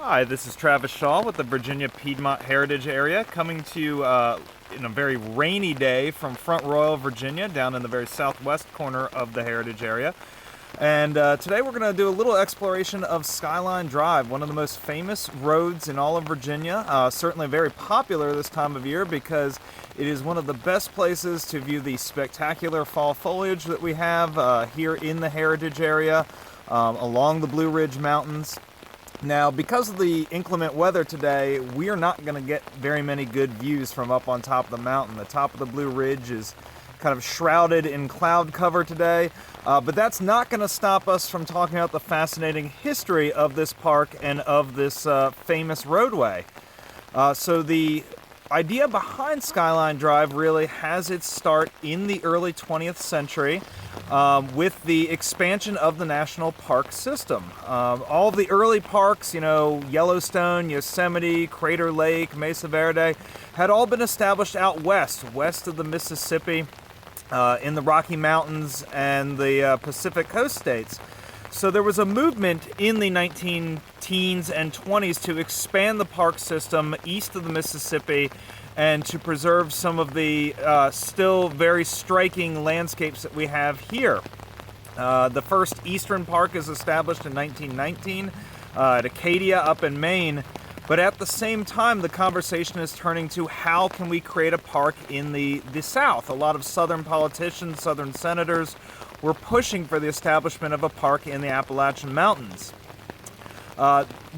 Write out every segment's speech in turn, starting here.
Hi, this is Travis Shaw with the Virginia Piedmont Heritage Area, coming to you in a very rainy day from Front Royal, Virginia, down in the very southwest corner of the Heritage Area. And today we're going to do a little exploration of Skyline Drive, one of the most famous roads in all of Virginia. Certainly very popular this time of year because it is one of the best places to view the spectacular fall foliage that we have here in the Heritage Area along the Blue Ridge Mountains. Now, because of the inclement weather today, we are not going to get very many good views from up on top of the mountain. The top of the Blue Ridge is kind of shrouded in cloud cover today, but that's not going to stop us from talking about the fascinating history of this park and of this famous roadway. So the idea behind Skyline Drive really has its start in the early 20th century with the expansion of the national park system. All of the early parks, Yellowstone, Yosemite, Crater Lake, Mesa Verde, had all been established out west of the Mississippi, in the Rocky Mountains and the Pacific Coast states. So there was a movement in the 1910s and 20s to expand the park system east of the Mississippi and to preserve some of the still very striking landscapes that we have here. The first eastern park is established in 1919 at Acadia up in Maine. But at the same time, the conversation is turning to how can we create a park in the South. A lot of Southern politicians, Southern senators were pushing for the establishment of a park in the Appalachian Mountains.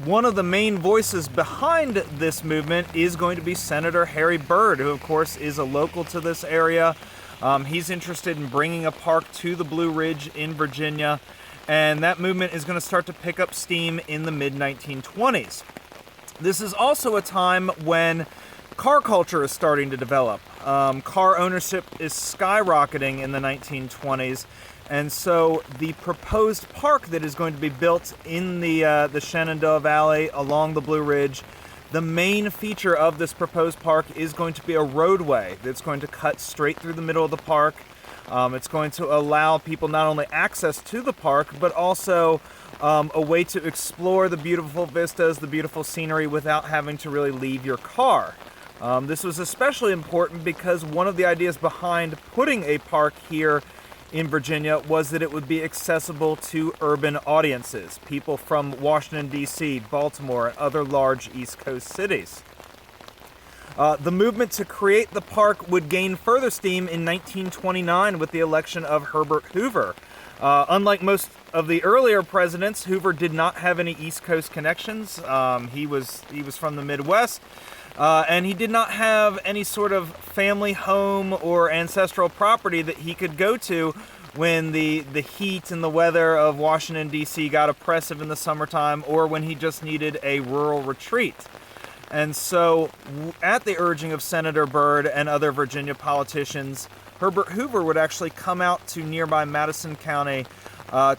One of the main voices behind this movement is going to be Senator Harry Byrd, who of course is a local to this area. He's interested in bringing a park to the Blue Ridge in Virginia, and that movement is going to start to pick up steam in the mid-1920s. This is also a time when car culture is starting to develop. Car ownership is skyrocketing in the 1920s, and so the proposed park that is going to be built in the Shenandoah Valley along the Blue Ridge, the main feature of this proposed park is going to be a roadway that's going to cut straight through the middle of the park. It's going to allow people not only access to the park, but also a way to explore the beautiful vistas, the beautiful scenery without having to really leave your car. This was especially important because one of the ideas behind putting a park here in Virginia was that it would be accessible to urban audiences, people from Washington, D.C., Baltimore, and other large East Coast cities. The movement to create the park would gain further steam in 1929 with the election of Herbert Hoover. Unlike most of the earlier presidents, Hoover did not have any East Coast connections. He was from the Midwest, and he did not have any sort of family home or ancestral property that he could go to when the heat and the weather of Washington, D.C. got oppressive in the summertime, or when he just needed a rural retreat. And so, at the urging of Senator Byrd and other Virginia politicians, Herbert Hoover would actually come out to nearby Madison County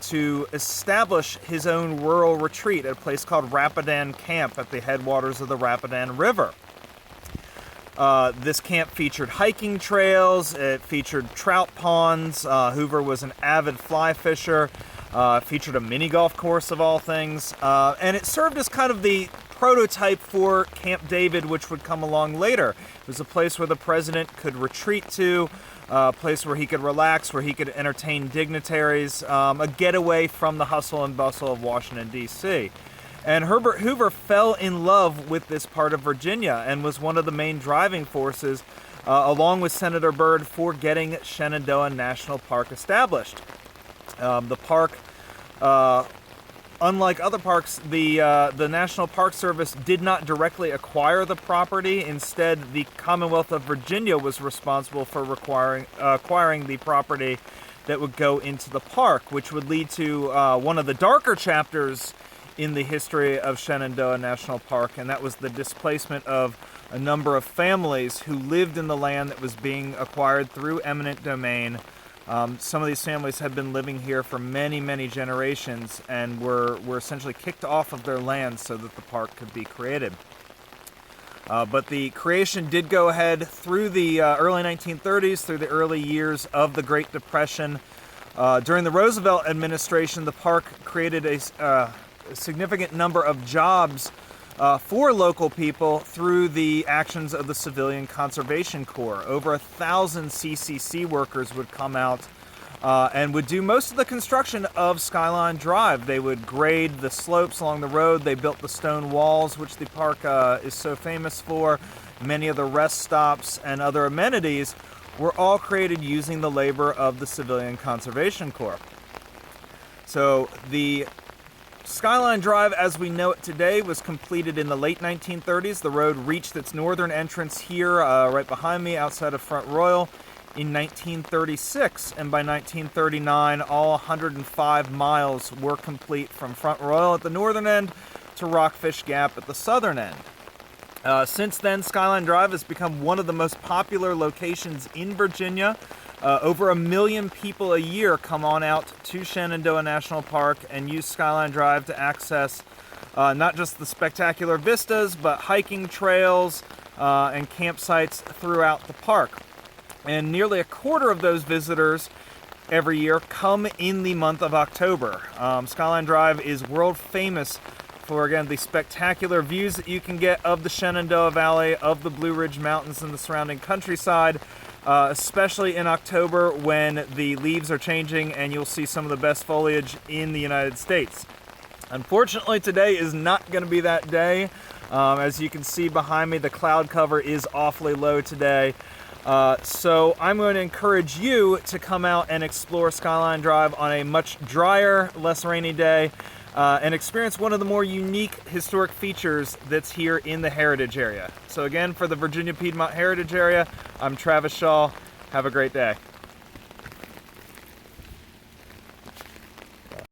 to establish his own rural retreat at a place called Rapidan Camp at the headwaters of the Rapidan River. This camp featured hiking trails, it featured trout ponds. Hoover was an avid fly fisher, featured a mini golf course of all things, and it served as kind of the prototype for Camp David, which would come along later. It was a place where the president could retreat to, a place where he could relax, where he could entertain dignitaries, a getaway from the hustle and bustle of Washington, D.C. And Herbert Hoover fell in love with this part of Virginia and was one of the main driving forces, along with Senator Byrd, for getting Shenandoah National Park established. The park, unlike other parks, the National Park Service did not directly acquire the property. Instead, the Commonwealth of Virginia was responsible for acquiring the property that would go into the park, which would lead to one of the darker chapters in the history of Shenandoah National Park, and that was the displacement of a number of families who lived in the land that was being acquired through eminent domain. Some of these families had been living here for many, many generations and were essentially kicked off of their land so that the park could be created. But the creation did go ahead through the early 1930s, through the early years of the Great Depression. During the Roosevelt administration, the park created a significant number of jobs for local people through the actions of the Civilian Conservation Corps. Over 1,000 CCC workers would come out and would do most of the construction of Skyline Drive. They would grade the slopes along the road. They built the stone walls, which the park is so famous for. Many of the rest stops and other amenities were all created using the labor of the Civilian Conservation Corps. So the Skyline Drive as we know it today was completed in the late 1930s. The road reached its northern entrance here right behind me outside of Front Royal in 1936, and by 1939 all 105 miles were complete from Front Royal at the northern end to Rockfish Gap at the southern end. Since then, Skyline Drive has become one of the most popular locations in Virginia. Over 1 million people a year come on out to Shenandoah National Park and use Skyline Drive to access not just the spectacular vistas, but hiking trails and campsites throughout the park. And nearly a quarter of those visitors every year come in the month of October. Skyline Drive is world famous for, again, the spectacular views that you can get of the Shenandoah Valley, of the Blue Ridge Mountains and the surrounding countryside, especially in October when the leaves are changing and you'll see some of the best foliage in the United States. Unfortunately, today is not going to be that day. As you can see behind me, the cloud cover is awfully low today. So I'm going to encourage you to come out and explore Skyline Drive on a much drier, less rainy day. And experience one of the more unique historic features that's here in the Heritage area. So again, for the Virginia Piedmont Heritage Area, I'm Travis Shaw. Have a great day.